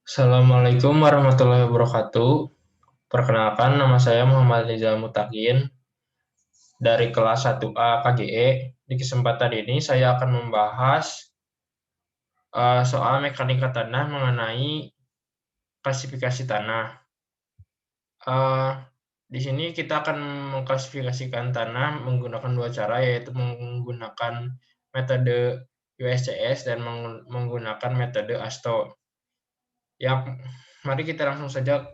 Assalamualaikum warahmatullahi wabarakatuh. Perkenalkan, nama saya Muhammad Rizal Mutakin dari kelas 1A KGE. Di kesempatan ini saya akan membahas soal mekanika tanah mengenai klasifikasi tanah. Eh, di sini kita akan mengklasifikasikan tanah menggunakan dua cara, yaitu menggunakan metode USCS dan menggunakan metode ASTO. Mari kita langsung saja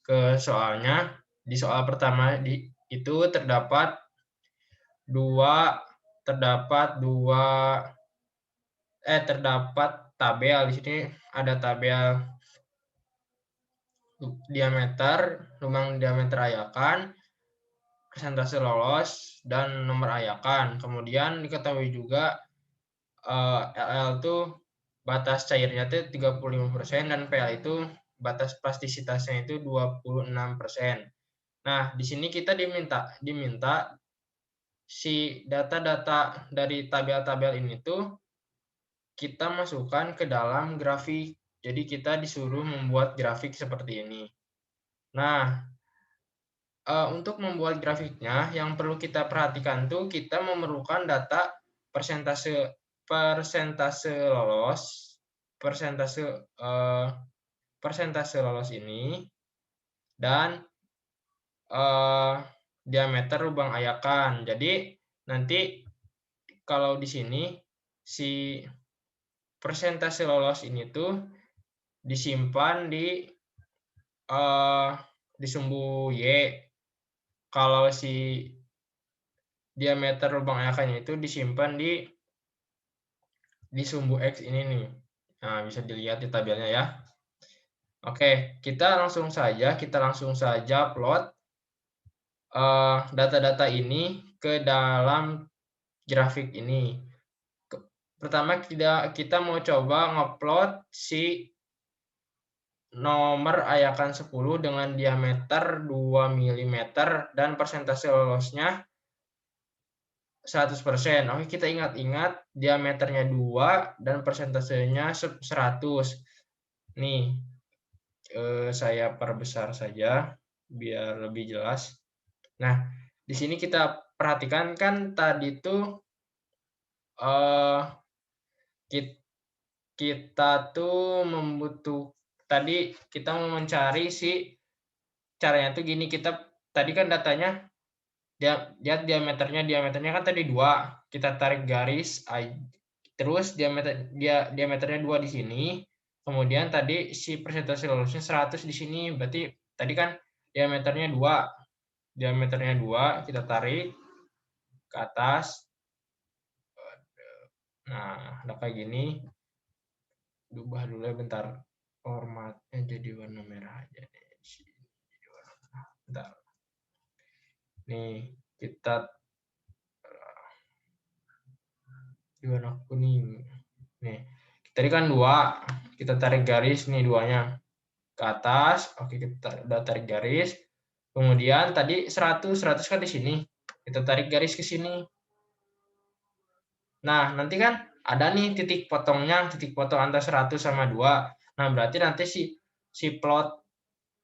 ke soalnya. Di soal pertama itu terdapat dua terdapat tabel. Di sini ada tabel diameter, lubang diameter ayakan, persentase lolos, dan nomor ayakan. Kemudian diketahui juga LL itu batas cairnya itu 35% dan PL itu batas plastisitasnya itu 26%. Nah, di sini kita diminta si data-data dari tabel-tabel ini tuh kita masukkan ke dalam grafik. Jadi kita disuruh membuat grafik seperti ini. Nah, untuk membuat grafiknya yang perlu kita perhatikan tuh kita memerlukan data persentase lolos, persentase lolos ini, dan diameter lubang ayakan. Jadi nanti kalau di sini si persentase lolos ini tuh disimpan di sumbu Y. Kalau si diameter lubang ayakannya itu disimpan di sumbu X ini nih. Nah, bisa dilihat di tabelnya ya. Oke, kita langsung saja plot data-data ini ke dalam grafik ini. Pertama kita mau coba ngupload si nomor ayakan 10 dengan diameter 2 mm dan persentase lolosnya 100%. Oke, kita ingat-ingat diameternya 2 dan persentasenya 100. Nih, saya perbesar saja biar lebih jelas. Nah, di sini kita perhatikan kan tadi tuh kita tuh tadi kita mau mencari caranya tuh gini, kita tadi kan datanya lihat diameternya kan tadi 2, kita tarik garis terus diameternya 2 di sini, kemudian tadi si persentase lolosnya 100 di sini, berarti tadi kan diameternya 2, kita tarik ke atas. Nah, udah kayak gini. Ubah dulu ya bentar, formatnya jadi warna merah aja nih. Bentar. Nih, kita di warna kuning. Nih, tadi kan 2, kita tarik garis nih 2-nya ke atas. Oke, kita udah tarik garis. Kemudian tadi 100 kan di sini. Kita tarik garis ke sini. Nah, nanti kan ada nih titik potong antara 100 sama 2. Nah, berarti nanti si plot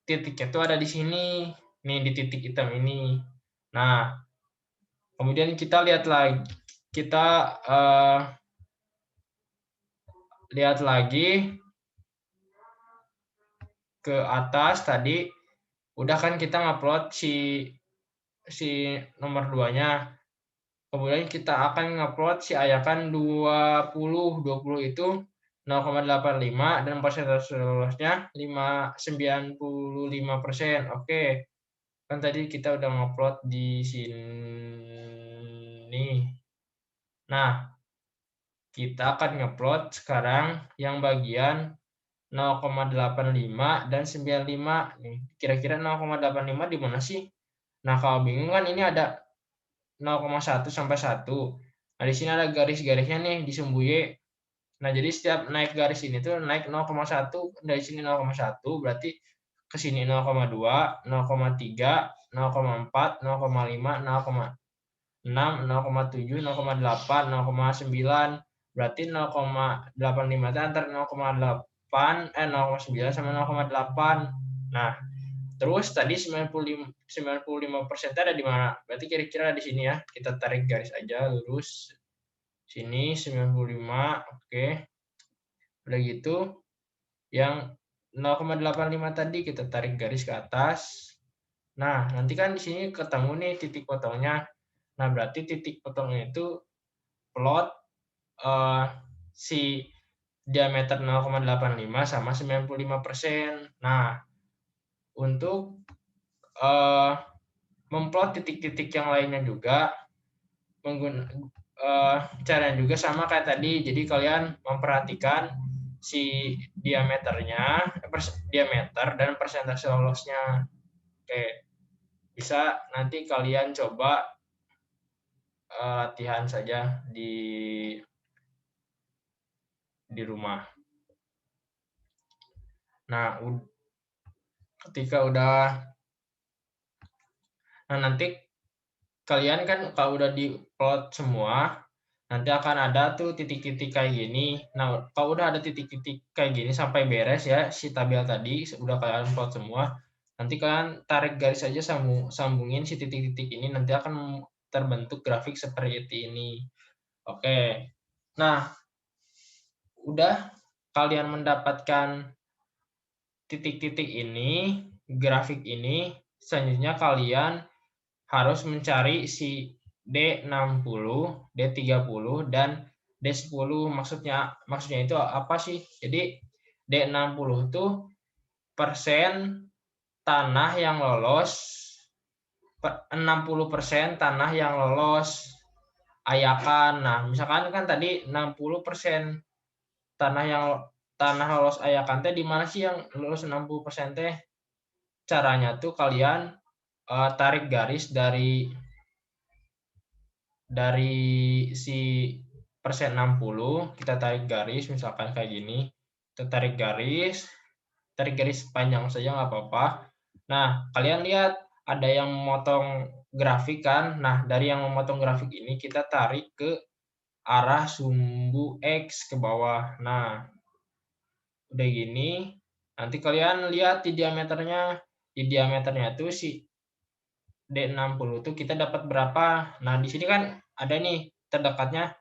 titiknya itu ada di sini. Nih, di titik hitam ini. Nah, kemudian kita lihat lagi ke atas tadi, udah kan kita ngupload si nomor 2-nya. Kemudian kita akan ngupload si ayakan 20 itu 0,85 dan persentase lolosnya 95%. Oke. Kan tadi kita udah ngupload di sini. Nah, kita akan ngupload sekarang yang bagian 0,85 dan 95 nih. Kira-kira 0,85 di mana sih? Nah, kalau bingung kan ini ada 0,1 sampai 1. Nah, di sini ada garis-garisnya nih di sumbu Y. Nah, jadi setiap naik garis ini tuh naik 0,1, dari sini 0,1 berarti ke sini 0,2, 0,3, 0,4, 0,5, 0,6, 0,7, 0,8, 0,9. Berarti 0,85 itu antara 0,8 0,9 sama 0,8. Nah, terus tadi 95% ada di mana? Berarti kira-kira di sini ya. Kita tarik garis aja lurus. Sini 95, oke. Udah gitu, yang 0,85 tadi kita tarik garis ke atas. Nah, nanti kan di sini ketemu nih titik potongnya. Nah, berarti titik potongnya itu plot si diameter 0,85 sama 95%. Nah, untuk memplot titik-titik yang lainnya juga caranya juga sama kayak tadi. Jadi kalian memperhatikan si diameter dan persentase lolosnya. Oke, bisa nanti kalian coba latihan saja di rumah. Nah, ketika nanti kalian kan kalau udah di plot semua, nanti akan ada tuh titik-titik kayak gini. Nah, kalau udah ada titik-titik kayak gini sampai beres ya si tabel tadi udah kalian plot semua, nanti kalian tarik garis aja sambungin si titik-titik ini, nanti akan terbentuk grafik seperti ini. Oke. Nah, udah kalian mendapatkan titik-titik ini, grafik ini, selanjutnya kalian harus mencari si D60, D30, dan D10. Maksudnya itu apa sih? Jadi D60 itu persen tanah yang lolos, 60% tanah yang lolos ayakan. Nah, misalkan kan tadi 60% tanah lolos ayakan teh di mana sih yang lolos 60% teh? Caranya tuh kalian tarik garis dari si persen 60, kita tarik garis misalkan kayak gini, kita tarik garis panjang saja nggak apa-apa. Nah, kalian lihat ada yang memotong grafik kan. Nah, dari yang memotong grafik ini kita tarik ke arah sumbu X ke bawah. Nah, udah gini, nanti kalian lihat di diameternya. Di diameternya tuh si D60 tuh kita dapat berapa. Nah, di sini kan ada nih terdekatnya.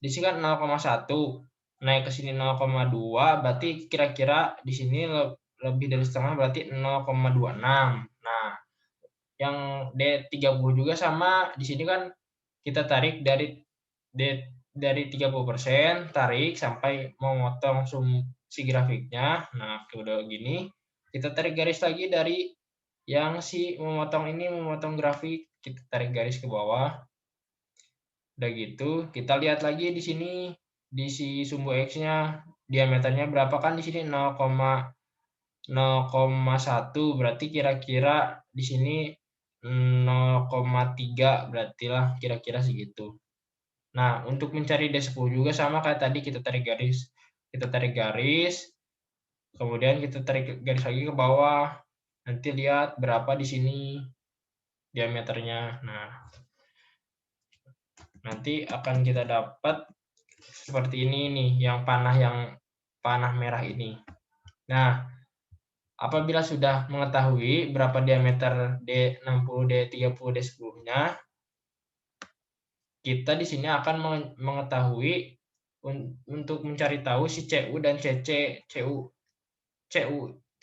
Di sini kan 0,1. Naik ke sini 0,2, berarti kira-kira di sini lebih dari setengah, berarti 0,26. Nah, yang D30 juga sama. Di sini kan kita tarik dari 30%, tarik sampai mau motong si grafiknya. Nah, udah gini, kita tarik garis lagi dari yang si memotong grafik, kita tarik garis ke bawah. Udah gitu, kita lihat lagi di sini di si sumbu X-nya diameternya berapa kan di sini 0,1, berarti kira-kira di sini 0,3 berarti lah kira-kira segitu. Nah, untuk mencari D10 juga sama kayak tadi, kita tarik garis, kemudian kita tarik garis lagi ke bawah. Nanti lihat berapa di sini diameternya. Nah, nanti akan kita dapat seperti ini nih, yang panah merah ini. Nah, apabila sudah mengetahui berapa diameter D60, D30, D10-nya, kita di sini akan mengetahui untuk mencari tahu si CU dan CC.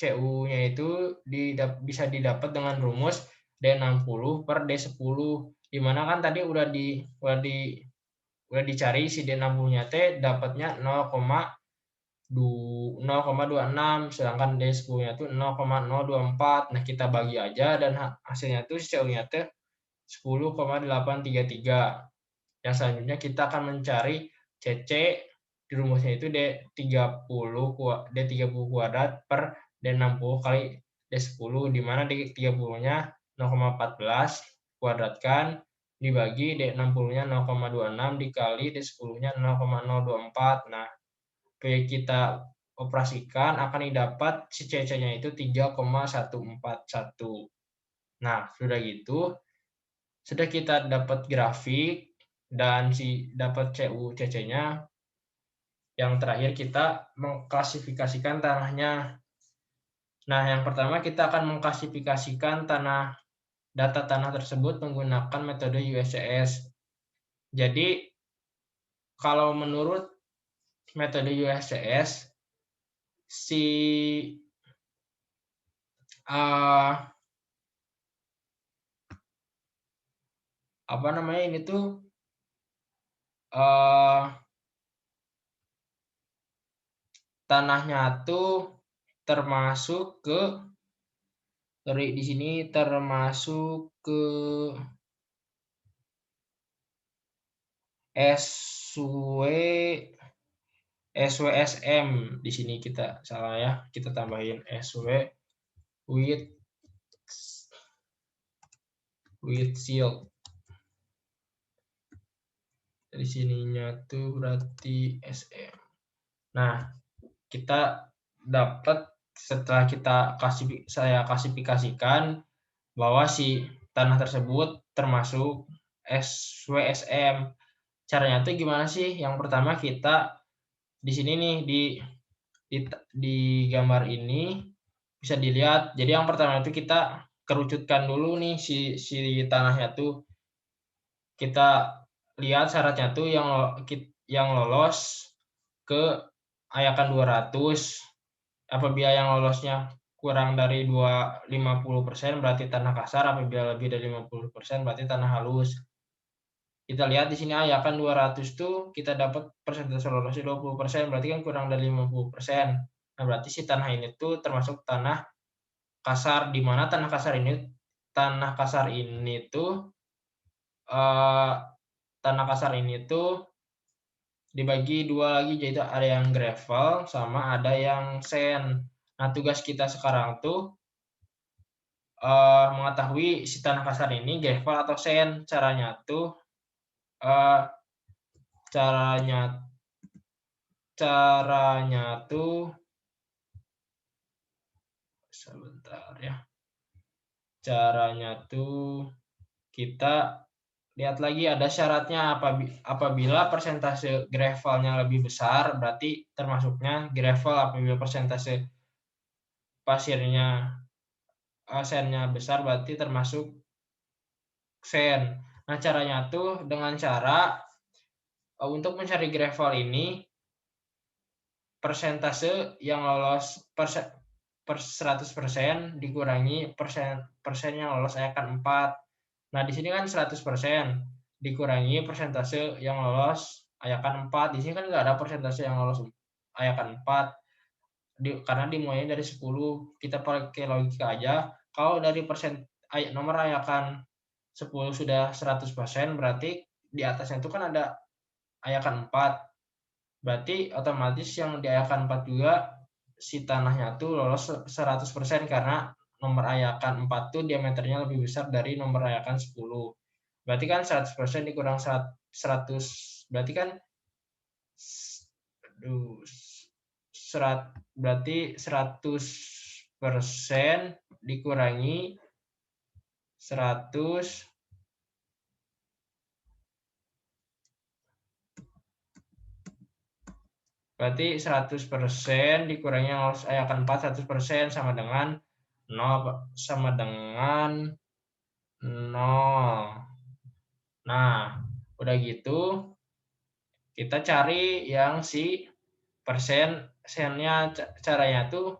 CU-nya itu bisa didapat dengan rumus D60 per D10, di mana kan tadi udah dicari si D60-nya teh dapatnya 0,26, sedangkan D10-nya itu 0,024. Nah, kita bagi aja dan hasilnya itu si CU-nya teh 10,833. Yang selanjutnya kita akan mencari CC, di rumusnya itu D30 kuadrat per D60 kali D10, di mana D30-nya 0,14 kuadratkan dibagi D60-nya 0,26 dikali D10-nya 0,024. Nah, kita operasikan akan didapat si CC-nya itu 3,141. Nah, sudah gitu, sudah kita dapat grafik dan dapat CU CC-nya. Yang terakhir kita mengklasifikasikan tanahnya. Nah, yang pertama kita akan mengklasifikasikan data tanah tersebut menggunakan metode USCS. Jadi, kalau menurut metode USCS, si apa namanya ini tuh tanahnya tuh termasuk ke di sini termasuk ke SWSM. Di sini kita salah ya, kita tambahin SW with shield. Di sininya tuh berarti SM. Nah, kita dapat setelah saya klasifikasikan bahwa si tanah tersebut termasuk SWSM. Caranya tuh gimana sih? Yang pertama kita di sini nih di gambar ini bisa dilihat. Jadi yang pertama itu kita kerucutkan dulu nih si tanahnya tuh. Kita lihat syaratnya tuh yang lolos ke Ayakan 200. Apabila yang lolosnya kurang dari 50% berarti tanah kasar, apabila lebih dari 50% berarti tanah halus. Kita lihat di sini Ayakan 200 tuh kita dapat persentase lolosnya 20%, berarti kan kurang dari 50%. Nah, berarti si tanah ini tuh termasuk tanah kasar, di mana tanah kasar ini tuh dibagi dua lagi, yaitu ada yang gravel sama ada yang sand. Nah, tugas kita sekarang tuh mengetahui si tanah kasar ini gravel atau sand. Caranya tuh sebentar ya. Caranya tuh kita lihat lagi ada syaratnya, apabila persentase gravelnya lebih besar berarti termasuknya gravel, apabila persentase pasirnya sandnya besar berarti termasuk sand. Nah, caranya tuh dengan cara untuk mencari gravel ini persentase yang lolos per 100% dikurangi persen yang lolos Ayakan 4. Nah, di sini kan 100% dikurangi persentase yang lolos Ayakan 4. Di sini kan nggak ada persentase yang lolos Ayakan 4. Karena dimulainya dari 10. Kita pakai logika aja. Kalau dari nomor Ayakan 10 sudah 100%, berarti di atasnya itu kan ada Ayakan 4. Berarti otomatis yang di Ayakan 4 juga si tanahnya tuh lolos 100% karena nomor Ayakan 4 tuh diameternya lebih besar dari nomor Ayakan 10. Berarti kan 100% dikurang 100, berarti kan berarti 100% dikurangi 100, berarti 100% dikurangi yang lolos Ayakan 4, 100% sama dengan 0, sama dengan 0. Nah, udah gitu kita cari yang si persennya. Caranya tuh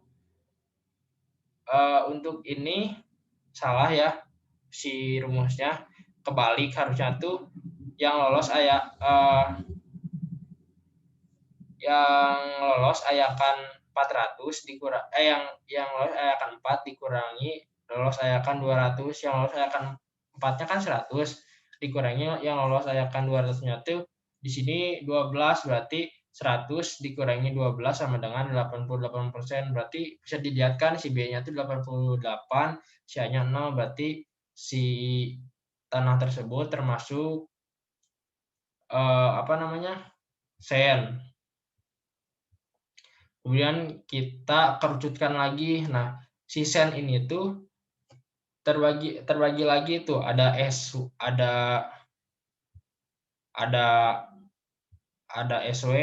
untuk ini salah ya, si rumusnya kebalik, harusnya tuh yang lolos Ayakan 400 yang lolos Ayakan 4 dikurangi lolos Ayakan 200, yang lolos Ayakan 4-nya kan 100 dikurangi yang lolos Ayakan 200-nya tuh di sini 12, berarti 100 dikurangi 12 sama dengan 88%. Berarti bisa dilihat kan si B-nya tuh 88, si A-nya 0, berarti si tanah tersebut termasuk sand. Kemudian kita kerucutkan lagi. Nah, si sand ini tuh terbagi lagi tuh, ada SW,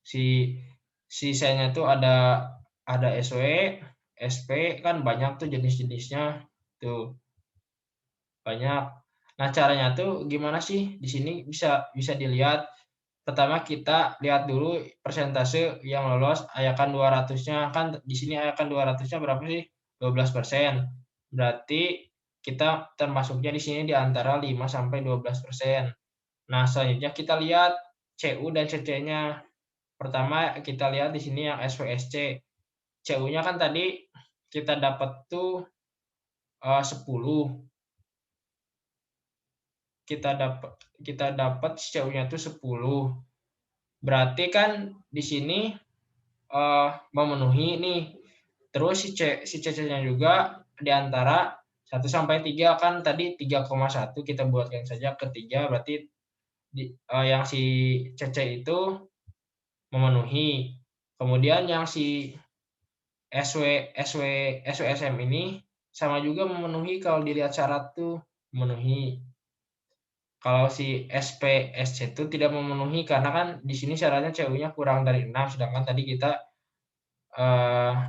si sisanya tuh ada SW, SP kan banyak tuh jenis-jenisnya tuh banyak. Nah caranya tuh gimana sih? Di sini bisa dilihat. Pertama kita lihat dulu persentase yang lolos Ayakan 200-nya kan di sini Ayakan 200-nya berapa sih? 12%. Berarti kita termasuknya di sini di antara 5 sampai 12%. Nah, selanjutnya kita lihat CU dan CC-nya. Pertama kita lihat di sini yang SPSC. CU-nya kan tadi kita dapat tuh 10. Kita dapat CU-nya tuh 10. Berarti kan di sini memenuhi nih. Terus si CC-nya juga di antara 1 sampai 3 kan tadi 3,1 kita buatkan saja ke 3 berarti yang si CC itu memenuhi. Kemudian yang si SWSM ini sama juga memenuhi kalau dilihat syarat tuh memenuhi. Kalau si SPSC itu tidak memenuhi karena kan di sini syaratnya CU-nya kurang dari 6 sedangkan tadi kita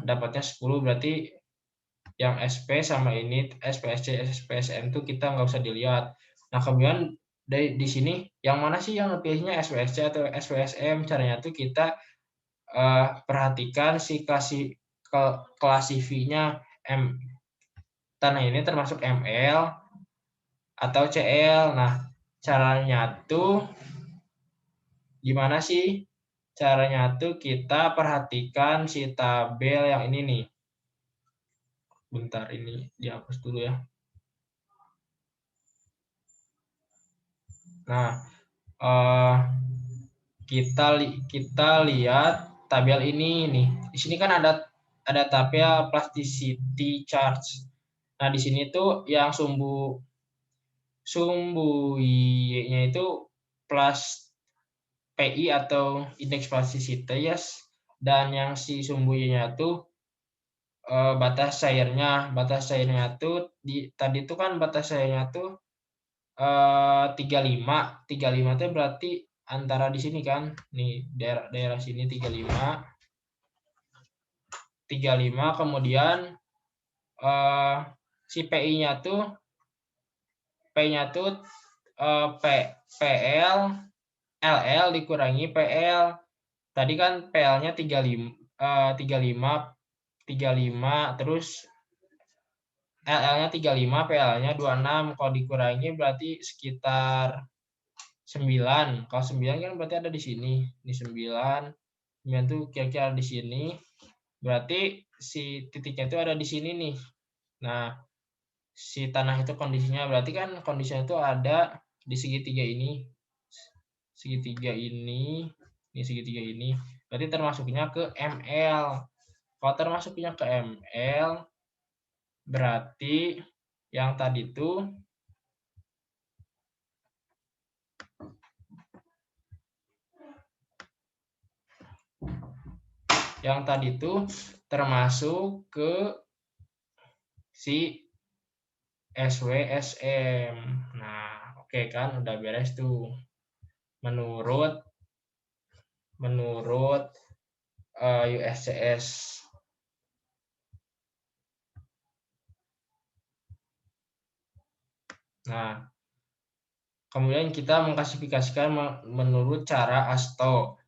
dapatnya 10 berarti yang SP sama ini SPSC SPSM itu kita nggak usah dilihat. Nah kemudian di sini yang mana sih yang pilihnya SPSC atau SPSM? Caranya tuh kita perhatikan si klasifinya tanah ini termasuk ML atau CL. Nah caranya tuh gimana sih? Caranya tuh kita perhatikan si tabel yang ini nih. Bentar ini dihapus dulu ya. Nah, kita lihat tabel ini nih. Di sini kan ada tabel plasticity charge. Nah, di sini tuh yang sumbu Y-nya itu plus PI atau indeks plasticitas dan yang si sumbu Y-nya tuh batas cairnya tuh tadi tuh kan batas cairnya tuh 35 itu berarti antara di sini kan nih daerah sini 35 kemudian si PI-nya tuh PL LL dikurangi PL tadi kan PL-nya 35 terus LL-nya 35 PL-nya 26 kalau dikurangi berarti sekitar 9. Kalau 9 kan berarti ada di sini. Ini 9. 9 tuh kira-kira di sini. Berarti si titiknya itu ada di sini nih. Nah, si tanah itu kondisinya berarti kan kondisinya itu ada di segitiga ini. Segitiga ini segitiga ini. Berarti termasuknya ke ML. Kalau termasuknya ke ML berarti yang tadi tuh termasuk ke si SWSM. Nah, oke kan udah beres tuh. Menurut USCS. Nah, kemudian kita mengklasifikasikan menurut cara ASTO.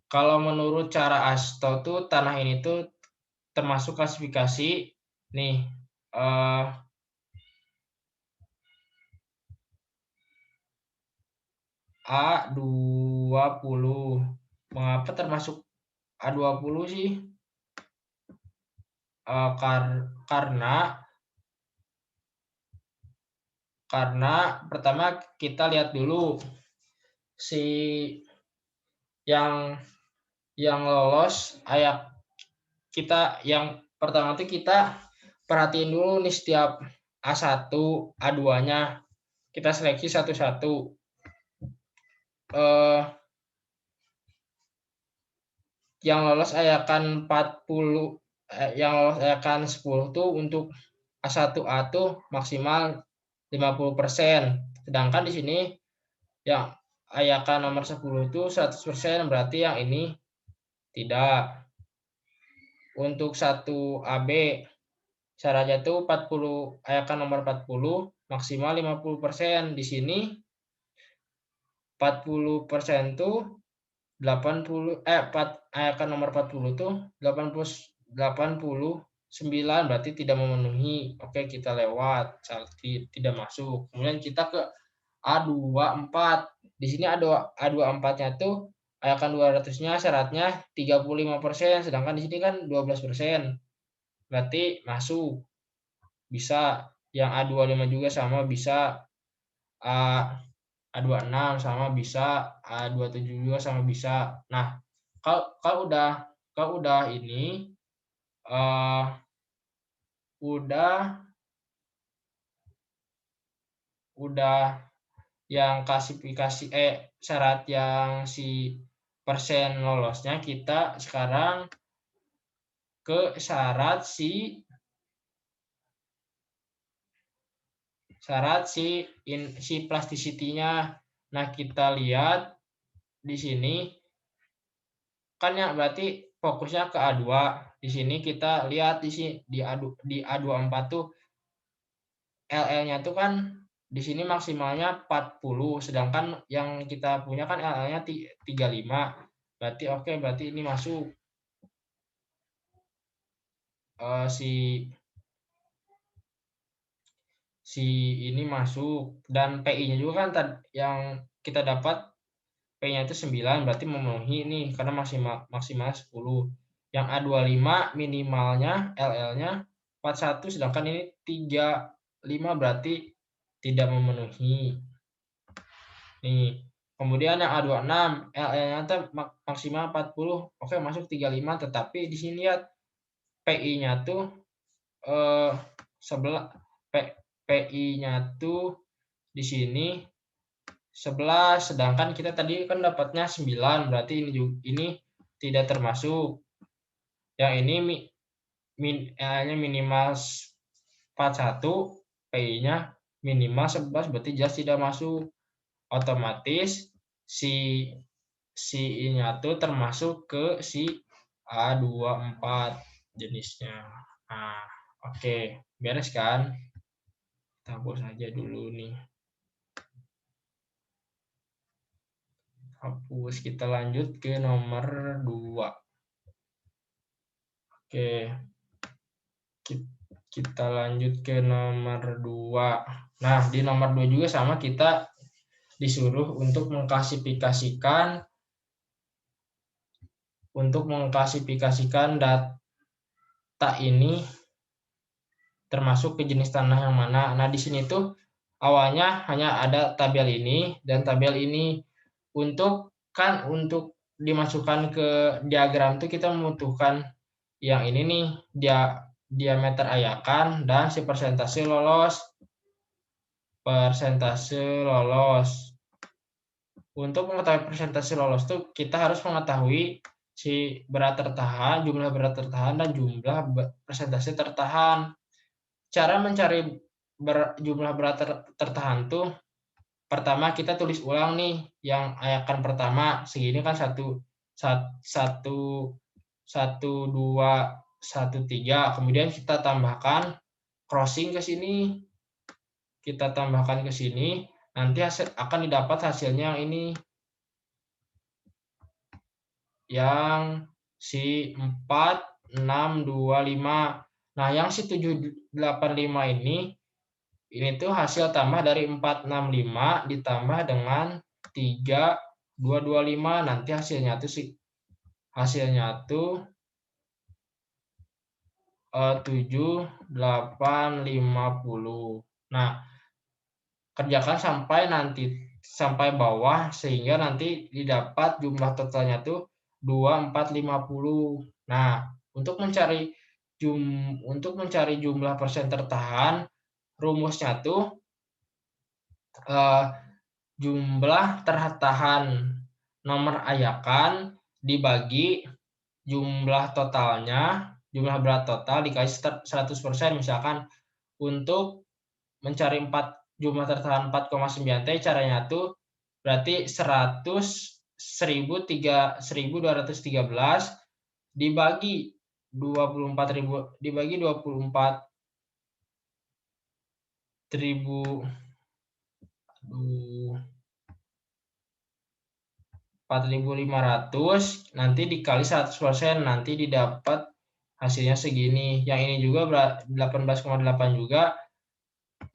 Kalau menurut cara ASTO tuh tanah ini tuh termasuk klasifikasi nih A20. Mengapa termasuk A20 sih? Karena pertama kita lihat dulu si yang lolos kita yang pertama itu kita perhatiin dulu nih setiap A1, A2-nya. Kita seleksi satu-satu. Yang lolos Ayakan 40 yang lolos Ayakan 10 tuh untuk A1A tuh maksimal 50%. Sedangkan di sini yang ayakan nomor 10 itu 100%, berarti yang ini tidak. Untuk 1 AB syaratnya tuh 40, ayakan nomor 40 maksimal 50%. Di sini 40% tuh 80 ayakan nomor 40 tuh 89, berarti tidak memenuhi. Oke, kita lewat, tidak masuk. Kemudian kita ke A24. Di sini A24-nya tuh ayakan 200-nya syaratnya 35%, sedangkan di sini kan 12%. Berarti masuk. Bisa. Yang A25 juga sama bisa. A26 sama bisa, A27 juga sama bisa. Nah, kalau udah ini udah yang klasifikasi syarat yang si persen lolosnya, kita sekarang ke syarat si plasticity-nya. Nah, kita lihat di sini kan ya berarti fokusnya ke A2. Di sini kita lihat di A24 tuh LL-nya tuh kan di sini maksimalnya 40, sedangkan yang kita punya kan LL-nya 35. Berarti oke, berarti ini masuk. Si ini masuk, dan PI-nya juga kan yang kita dapat P-nya itu 9, berarti memenuhi nih karena maksimal 10. Yang A25 minimalnya LL-nya 41, sedangkan ini 35, berarti tidak memenuhi. Nih. Kemudian yang A26 LL-nya maksimal 40. Oke, masuk 35, tetapi di sini lihat PI-nya tuh 11, PI-nya tuh di sini 11, sedangkan kita tadi kan dapatnya 9, berarti ini tidak termasuk. Yang ini nya minimal 41, PI-nya minimal 11, berarti jelas tidak masuk. Otomatis si I-nya tuh termasuk ke si A24 jenisnya. Nah, oke, beres kan? Kita hapus aja dulu nih. Hapus, kita lanjut ke nomor 2. Oke, kita lanjut ke nomor 2. Nah, di nomor 2 juga sama, kita disuruh untuk mengklasifikasikan data ini termasuk ke jenis tanah yang mana. Nah, di sini tuh awalnya hanya ada tabel ini dan tabel ini. Untuk dimasukkan ke diagram tuh kita membutuhkan yang ini nih, diameter ayakan dan si persentase lolos. Untuk mengetahui persentase lolos tuh kita harus mengetahui si berat tertahan, jumlah berat tertahan, dan jumlah persentase tertahan. Cara mencari jumlah berat tertahan tuh, pertama kita tulis ulang nih yang ayakan pertama segini kan 1, 2, 1, 3. Kemudian kita tambahkan crossing ke sini. Kita tambahkan ke sini, nanti akan didapat hasilnya yang ini. Yang si 4, 6, 2, 5. Nah, yang si 785 ini tuh hasil tambah dari 465 ditambah dengan 3225. Nanti hasilnya tuh 7850. Nah, kerjakan sampai bawah sehingga nanti didapat jumlah totalnya tuh 2450. Nah, untuk mencari jumlah persen tertahan, rumusnya tuh jumlah tertahan nomor ayakan dibagi jumlah totalnya, jumlah berat total dikasih 100%. Misalkan untuk mencari jumlah tertahan 4,9 T, caranya tuh Berarti 100.213 dibagi 24.000 dibagi 24.000, aduh, 4.500 nanti dikali 100%, nanti didapat hasilnya segini. Yang ini juga 18,8 juga,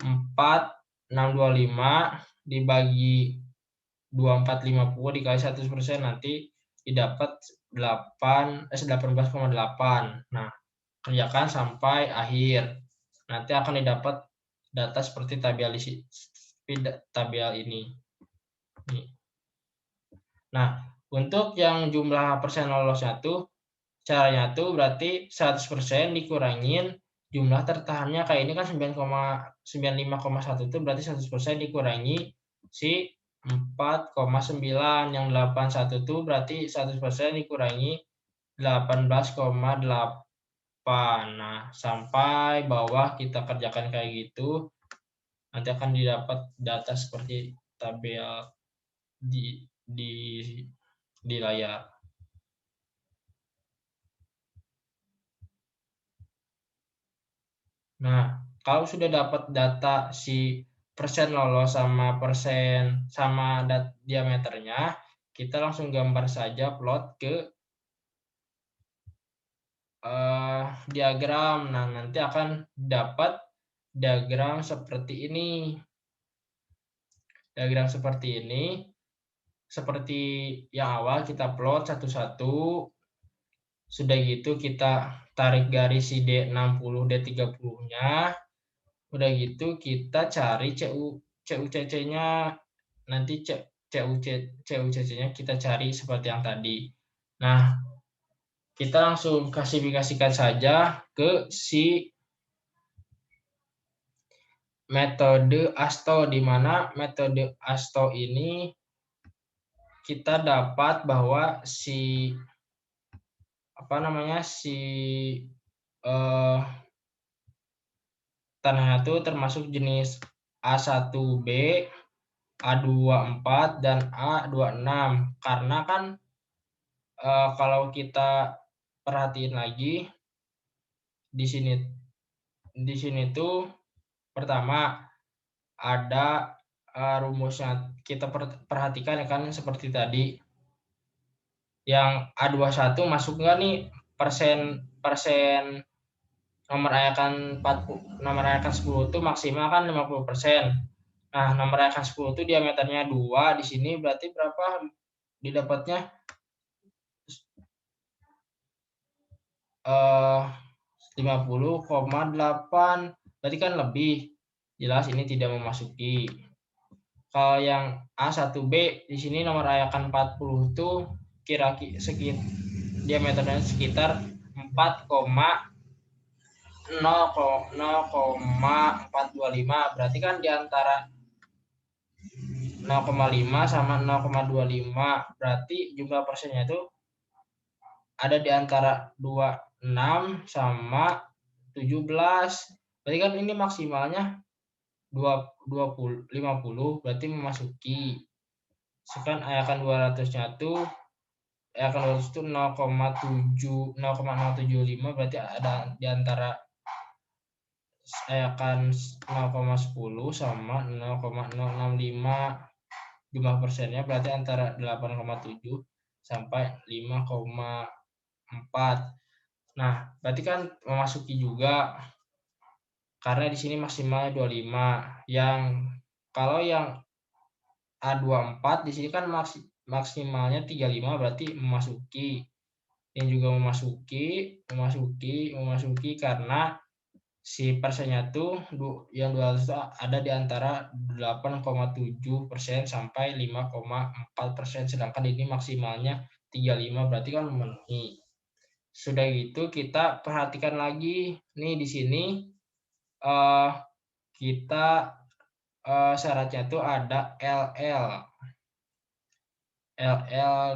4.625 dibagi 2450 dikali 100%, nanti didapat 18,8. Nah, kerjakan sampai akhir. Nanti akan didapat data seperti tabel ini. Nah, untuk yang jumlah persen lolosnya tuh, caranya tuh berarti 100% dikurangin jumlah tertahannya. Kayak ini kan 95,1 itu berarti 100% dikurangi si 4,9. Yang 81 tuh berarti 100% dikurangi 18,8. Nah, sampai bawah kita kerjakan kayak gitu, nanti akan didapat data seperti tabel di layar. Nah, kalau sudah dapat data si persen lolos sama persen sama diameternya, kita langsung gambar saja plot ke diagram. Nah, nanti akan dapat diagram seperti ini. Diagram seperti ini. Seperti yang awal kita plot satu-satu. Sudah gitu kita tarik garis si D60, D30-nya. Udah gitu kita cari CUCC-nya. Nanti CUCC-nya kita cari seperti yang tadi. Nah, kita langsung klasifikasikan saja ke si metode ASTO, di mana metode ASTO ini kita dapat bahwa si tanahnya itu termasuk jenis A1B, A24 dan A26. Karena kan kalau kita perhatiin lagi di sini tuh pertama ada rumusnya. Kita perhatikan ya kan, seperti tadi yang A21 masuk nggak nih persen nomor ayakan 10 itu maksimal kan 50%. Nah, nomor ayakan 10 itu diameternya 2, di sini berarti berapa didapatnya? 50,8, berarti kan lebih. Jelas ini tidak memasuki. Kalau yang A1B di sini nomor ayakan 40 itu kira-kira diameternya sekitar 0,425, berarti kan di antara 0,5 sama 0,25, berarti jumlah persennya itu ada di antara 26 sama 17. Berarti kan ini maksimalnya 50, berarti memasuki. Sekarang ayakan 200-nya tuh ayakan 200 itu 0,075, berarti ada di antara ayakan 0,10 sama 0,065. Jumlah persennya berarti antara 8,7 sampai 5,4. Nah, berarti kan memasuki juga karena di sini maksimalnya 25. Kalau yang A24 di sini kan maksimalnya 35, berarti memasuki. Yang juga memasuki karena si persennya tuh yang 200 ada di antara 8,7% sampai 5,4%, sedangkan ini maksimalnya 35, berarti kan memenuhi. Sudah gitu kita perhatikan lagi nih di sini kita syaratnya tuh ada LL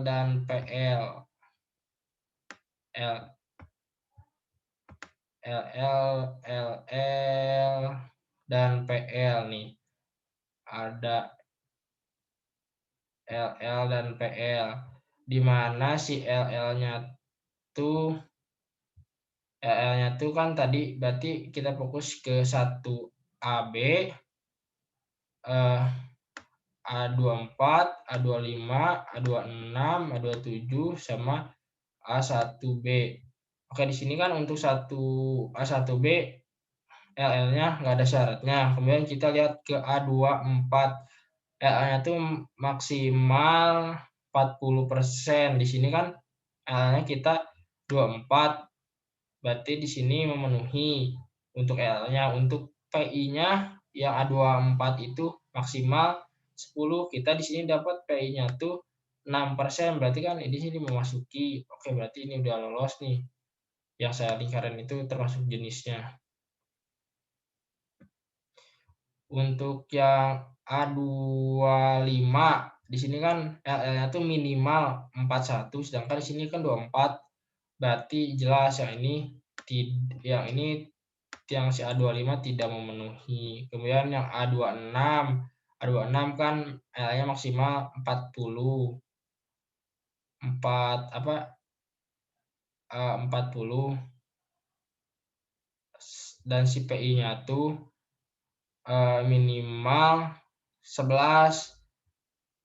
dan PL. LL dan PL nih. Ada LL dan PL, di mana si LL-nya tuh kan tadi berarti kita fokus ke 1AB, A24, A25, A26, A27 sama A1B. Oke, di sini kan untuk A1B LL-nya nggak ada syaratnya. Kemudian kita lihat ke A24. LL-nya tuh maksimal 40%. Di sini kan LL-nya kita 24. Berarti di sini memenuhi untuk LL-nya. Untuk PI-nya yang A24 itu maksimal 10. Kita di sini dapat PI-nya tuh 6%. Berarti kan di sini memasuki. Oke, berarti ini udah lolos nih. Yang saya lingkaran itu termasuk jenisnya. Untuk yang A25 di sini kan LL-nya tuh minimal 41, sedangkan di sini kan 24. Berarti jelas yang si A25 tidak memenuhi. Kemudian yang A26 kan LL-nya maksimal 40. 40 dan si PI-nya tuh minimal 11.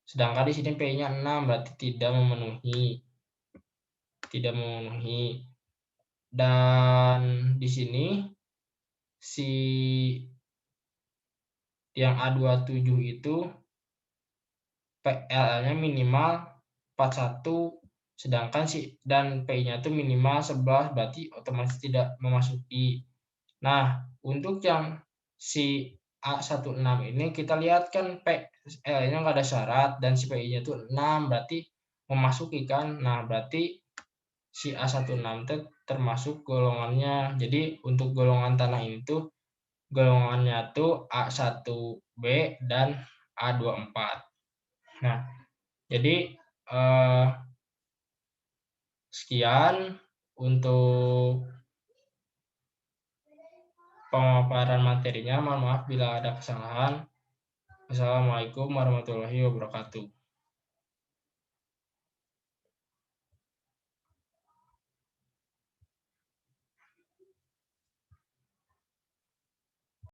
Sedangkan di sini PI-nya 6, berarti tidak memenuhi. Dan di sini si yang A27 itu PLL-nya minimal 41, sedangkan dan PI-nya itu minimal 11, berarti otomatis tidak memasuki. Nah, untuk yang si A16 ini kita lihat kan PL-nya nggak ada syarat dan si PI-nya itu 6, berarti memasuki kan. Nah, berarti si A16 itu termasuk golongannya. Jadi untuk golongan tanah itu golongannya tuh A1B dan A24. Nah, jadi sekian untuk pemaparan materinya. Mohon maaf bila ada kesalahan. Assalamualaikum warahmatullahi wabarakatuh.